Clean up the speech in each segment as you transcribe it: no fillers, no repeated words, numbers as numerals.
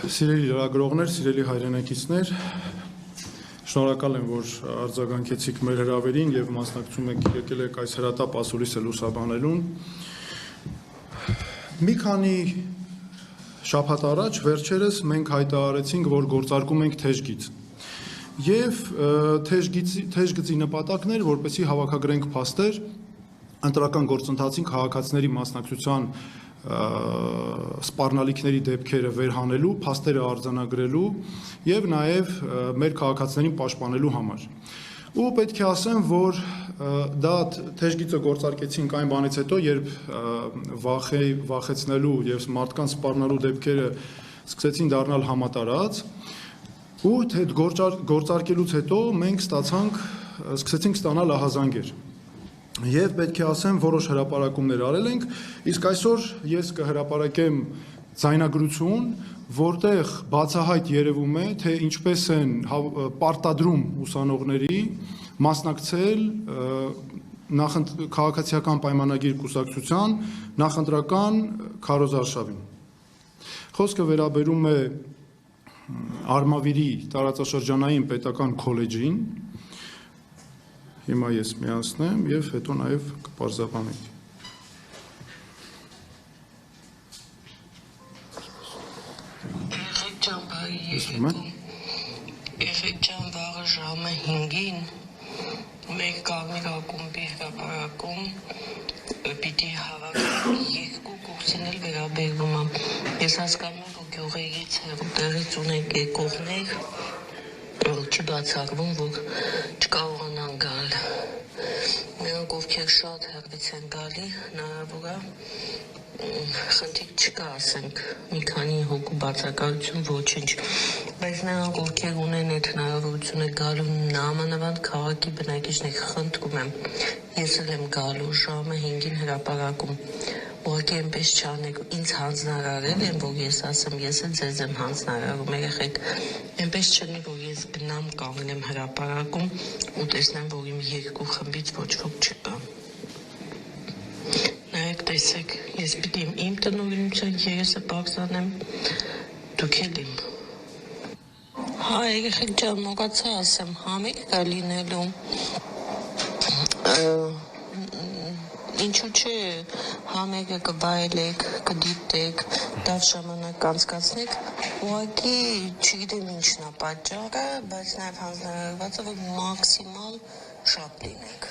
Սիրելի լրագրողներ, սիրելի հայրենակիցներ, շնորհակալ եմ, որ արձագանքեցիք մեր հրավերին եւ մասնակցում եք եկել եք այս հրատապ ասուլիսը լուսաբանելուն։ Մի քանի շաբաթ առաջ վերջերս մենք հայտարարեցինք, որ գործարկում ենք թեժգիծ։ Եվ թեժգծի նպատակն էր, որպեսզի հավաքագրենք փաստեր ընտրական գործընթացին քաղաքացիների մասնակցության սպառնալիքների դեպքերը վերհանելու, փաստերը արձանագրելու եւ նաեւ մեր քաղաքացիներին պաշտպանելու համար։ Ու պետք է ասեմ, որ դա թեժգիծը գործարկեցինք այն բանից հետո, երբ վախեցնելու եւ մարդկանց սպառնալու դեպքերը սկսեցին դառնալ համատարած, ու գործարկելուց հետո մենք սկսեցինք ստանալ ահազանգեր։ Եվ պետք է ասեմ, որոշ հրապարակումներ արել ենք, իսկ այսօր ես կհրապարակեմ ձայնագրություն, որտեղ բացահայտ երևում է, թե ինչպես են պարտադրում ուսանողների մասնակցել քաղաքացիական պայմանագիր կուսակցության նախընտրական քարոզարշավին։ Խոսքը վերաբերում է Արմավիրի տարածաշրջանային պետական քոլեջին։ Հիմա ես միացնեմ եւ հետո նաեւ կպարզաբանենք։ Եղեջան վաղը ժամը 5-ին մեկ Կարմիր ակումբի հրապարակում պիտի հավաքվի երկու կուրսինել վերաբերվում է։ Ես հասկանում եմ, որ գյուղերից տեղից ունենք եկողներ, չի բացառվում, որ չկարողանան գալ։ Նրանք, ովքեր շատ հեռվից են գալի, հնարավոր է խնդիր չկա, ասենք, մի քանի հոգու բացակայություն, ոչինչ, բայց նրանք, ովքեր ունեն այդ հնարավորությունը գալու, նամանավանդ քաղաքի բնակիչներ, խնդրում եմ, ես էլ եմ գալու ժամը 5-ին հրապարակում, ուղղակի այնպես չանեք, ինձ հանձնարարել են, որ ես ասեմ, ես էլ ձեզ եմ հանձնարարում, երեխեք, այնպես չլինի, որ ես գնամ կանգնեմ հրապարակում ու տեսնեմ, որ իմ երկու խմբից ոչ ոք չկա։ Նայեք, տեսեք, ես պիտի իմ տնօրինության երեսը պարզանեմ, դուք էլ իմ։ Հա, երեխեք ջան, մոռացա ասեմ, համերգ կա լինելու։ Ինչու՞ չէ, համերգը կվայելեք, կդիտեք, լավ ժամանակ կանցկացնեք, ուղղակի չգիտեմ ինչն է պատճառը, բայց նաև հանձնարարված է, որ մաքսիմալ շատ լինենք։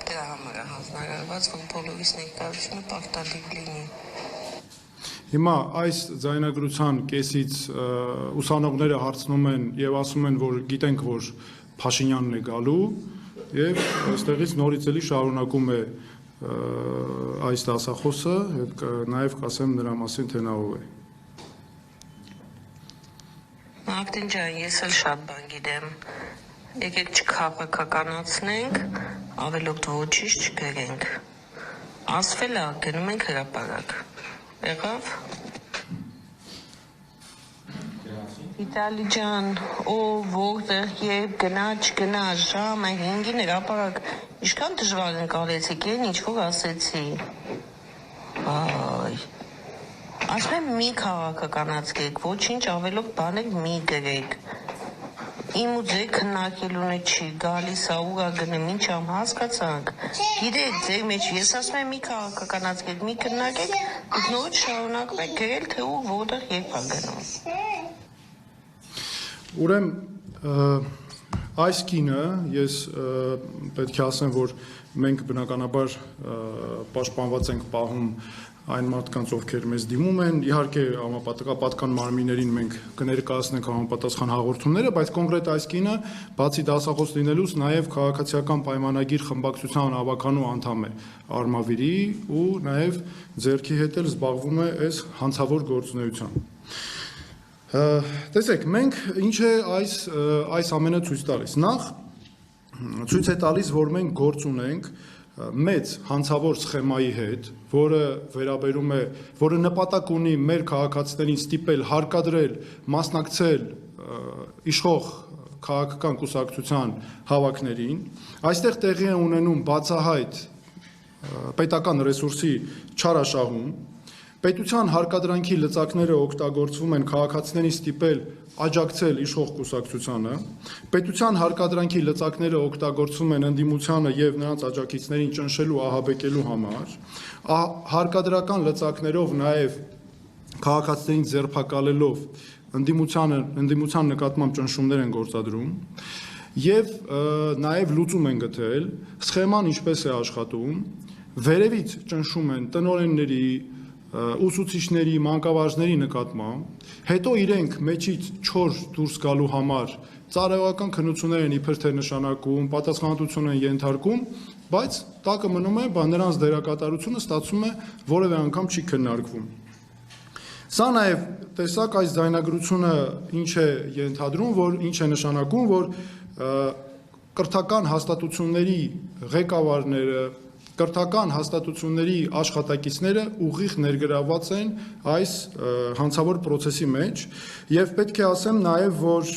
Դրա համար է հանձնարարված, որ բոլորիս ներկայությունը պարտադիր լինի։ Հիմա այս ձայնագրության կեսից ուսանողները հարցնում են եւ ասում են, որ գիտենք, որ Փաշինյանն է գալու, եւ այստեղից նորից էլի շարունակում է այս դասախոսը, նաև կասեմ նրա մասին, թե նա ով է։ Մարտին ջան, ես էլ շատ բան գիտեմ։ Եկեք չքաղաքականացնենք, ավելորդ ոչինչ չգրենք։ Ասվել է, գնում ենք հրապարակ։ Եղավ։ Վիտալի ջան, ով որտեղ երբ գնա, չգնա, ժամը 5-ին հրապարակ, ինչքան դժվար ընկալեցիք, ինչ որ ասեցի։ Այ։ Ասում եմ մի քաղաքականացկեք, ոչինչ ավելով բաներ մի գրեք։ Իմ ու ձեր քննարկելունը չի, գալիս է ուղա գնում, ինչ ամ հասկացանք։ Գիտեք, ձեր մեջ ես ասում եմ մի քաղաքականացկեք, մի քննարկեք, դուք նորից շարունակում եք գրել, թե ու որտեղ երբ է գնում։ Ուրեմն այս կինը ես պետք է ասեմ, որ մենք բնականաբար պաշտպանված ենք պահում այն մարդկանց, ովքեր մեզ դիմում են, իհարկե համապատասխան մարմիններին մենք կներկայացնենք համապատասխան հաղորդումները, բայց կոնկրետ այս կինը բացի դասախոս լինելուց նաև քաղաքացիական պայմանագիր խմբակցության ավականու անդամ է Արմավիրի ու նաև ձեռքի հետ էլ զբաղվում է այս հանցավոր գործունեությամբ։ Տեսեք, մենք ինչ է այս ամենը ցույց տալիս։ Նախ ցույց է տալիս, որ մենք գործ ունենք մեծ հանցավոր սխեմայի հետ, որը վերաբերում է, որը նպատակ ունի մեր քաղաքացիներին ստիպել, հարկադրել, մասնակցել իշխող քաղաքական կուսակցության հավաքներին, այստեղ տեղի է ունենում բացահայտ պետական ռեսուրսի չարաշահում, Պետության հարկադրանքի լծակները օգտագործվում են քաղաքացիներին ստիպել աջակցել իշխող կուսակցությանը, պետության հարկադրանքի լծակները օգտագործվում են ընդդիմությանը եւ նրանց աջակիցներին ճնշելու ահաբեկելու համար, հարկադրական լծակներով նաեւ քաղաքացիներին ձերբակալելով ընդդիմության նկատմամբ ճնշումներ են գործադրում եւ նաեւ լուծում են գտել սխեման ինչպես է աշխատում, վերևից ճնշում են տնօրենների, ուսուցիչների, մանկավարժների նկատմամբ, հետո իրենք մեջից չոր դուրս գալու համար ծառայողական քննություններ են իբր թե նշանակում, պատասխանատվություն են ենթարկում, բայց տակը մնում է, նրանց դերակատարությունը ստացվում է որևէ անգամ չի քննարկվում։ Սա նաև տեսակ այս ձայնագրությունը ինչ է ենթադրում, որ ինչ է նշանակում, որ կրթական հաստատությունների ղեկավարները, կրթական հաստատությունների աշխատակիցները ուղիղ ներգրավված են այս հանցավոր process-ի մեջ եւ պետք է ասեմ նաեւ որ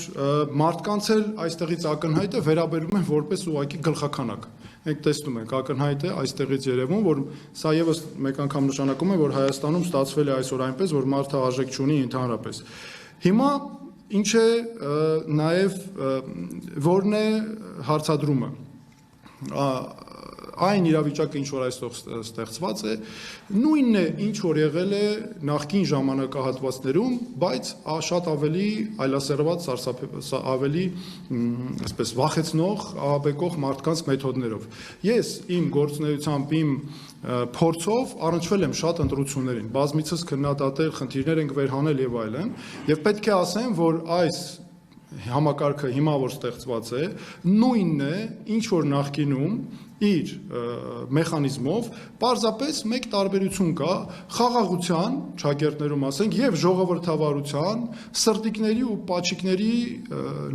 մարդկանց էլ այստեղից ակնհայտ է վերաբերում են որպես ուղղակի գլխականակ։ Մենք տեսնում ենք ակնհայտ է այստեղից երևում, որ սա եւս մեկ անգամ նշանակում է, որ Հայաստանում ստացվել է այսօր այնպես, որ մարդը արժեք չունի ընդհանրապես։ Հիմա ինչ է նաեւ որն է հարցադրումը։ Այն իրավիճակը ինչ որ այստեղ ստեղծված է, նույնն է ինչ որ եղել է նախկին ժամանակահատվածներում, բայց շատ ավելի այլասերված, ավելի այսպես վախեցնող, ահաբեկող մարդկանց մեթոդներով։ Ես իմ գործունեությամբ, իմ փորձով առնչվել եմ շատ ընտրություններին, բազմիցս քննադատել, խնդիրներ ենք վերհանել եւ այլն, եւ պետք է ասեմ, որ այս համակարգը հիմա որ ստեղծված է, նույնն է, ինչ որ նախկինում իր մեխանիզմով, պարզապես մեկ տարբերություն կա խաղաղության, ճակերտներում ասենք, եւ ժողովրդավարության, սրտիկների ու պաչիկների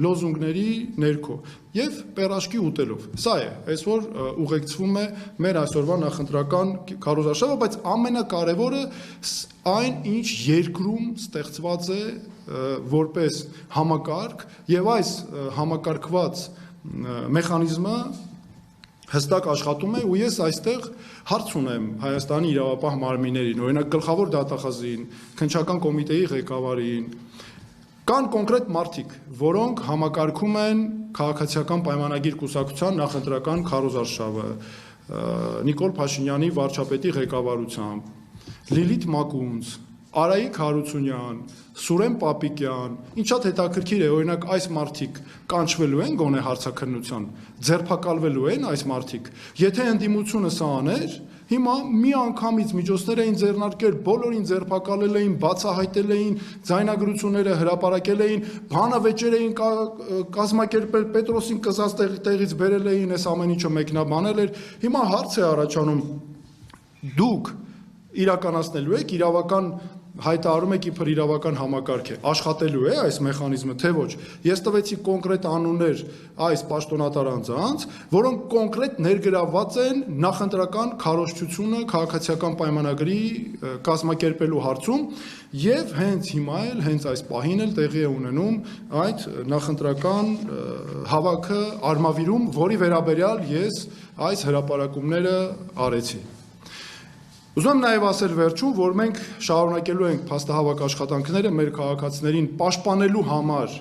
լոզունգների ներքո եւ պերաշկի ուտելով։ Սա է, այսօր ուղեկցվում է մեր այսօրվա նախընտրական քարոզարշավը, բայց ամենակարևորը այն, ինչ երկրում ստեղծված է որպես համակարգ եւ այս համակարգված մեխանիզմը հստակ աշխատում է ու ես այստեղ հարց ունեմ Հայաստանի իրավապահ մարմիններին, օրինակ գլխավոր դատախազին, քննչական կոմիտեի ղեկավարին, կան կոնկրետ մարդիկ, որոնք համակարգում են քաղաքացիական պայմանագիր կուսակցության նախընտրական քարոզարշավը, Նիկոլ Փաշինյանի վարչապետի ղեկավարությամբ, Լիլիթ Մակունց, Արայիկ Հարությունյան, Սուրեն Պապիկյան, ինչ շատ հետաքրքիր է, օրինակ այս մարդիկ կանչվելու են գոնե հարցաքննության, ձերբակալվելու են այս մարդիկ, եթե ընդդիմությունը սա աներ, հիմա մի անգամից միջոցներ էին ձեռնարկել, բոլորին ձերբակալել էին, բացահայտել էին, ձայնագրությունները հրապարակել էին, բանավեճեր էին կազմակերպել, Պետրոսին կզած տեղից բերել էին, այս ամեն ինչը մեկնաբանել էր, հիմա հարց է առաջանում, դուք իրականացնելու եք իրավական հայտարարում եք իբր իրավական համակարգ է, աշխատելու է այս մեխանիզմը, թե ոչ։ Ես տվեցի կոնկրետ անուններ այս պաշտոնատար անձանց, որոնք կոնկրետ ներգրավված են նախընտրական քարոզչությունը քաղաքացիական պայմանագրի կազմակերպելու հարցում եւ հենց հիմա էլ, հենց այս պահին էլ տեղի է ունենում այդ նախընտրական հավաքը արմավիրում, որի վերաբերյալ ես այս հրապարակումները արեցի։ Ուզում եմ նաև ասել վերջում, որ մենք շարունակելու ենք փաստահավաք աշխատանքները մեր քաղաքացիներին պաշտպանելու համար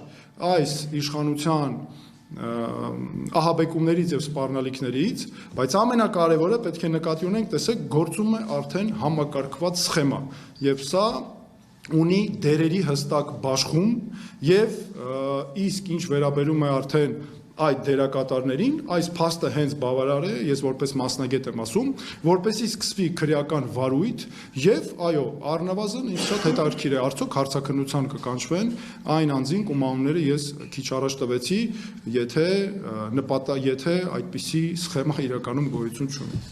այս իշխանության ահաբեկումներից եւ սպառնալիքներից, բայց ամենակարևորը պետք է նկատի ունենք, տեսեք, գործում է արդեն համակարգված սխեմա, եւ սա ունի դերերի հստակ բաշխում եւ իսկ ինչ վերաբերում է արդեն այդ դերակատարներին, այս փաստը հենց բավարար է, ես որպես մասնագետ եմ ասում, որպեսզի սկսվի քրեական վարույթ եւ այո, առնվազն ինձ շատ հետաքրքիր է, արդյոք հարցաքննության կկանչվեն այն անձին, ում անունները ես քիչ առաջ տվեցի, եթե այդպիսի սխեմա իրականում գոյություն չունի։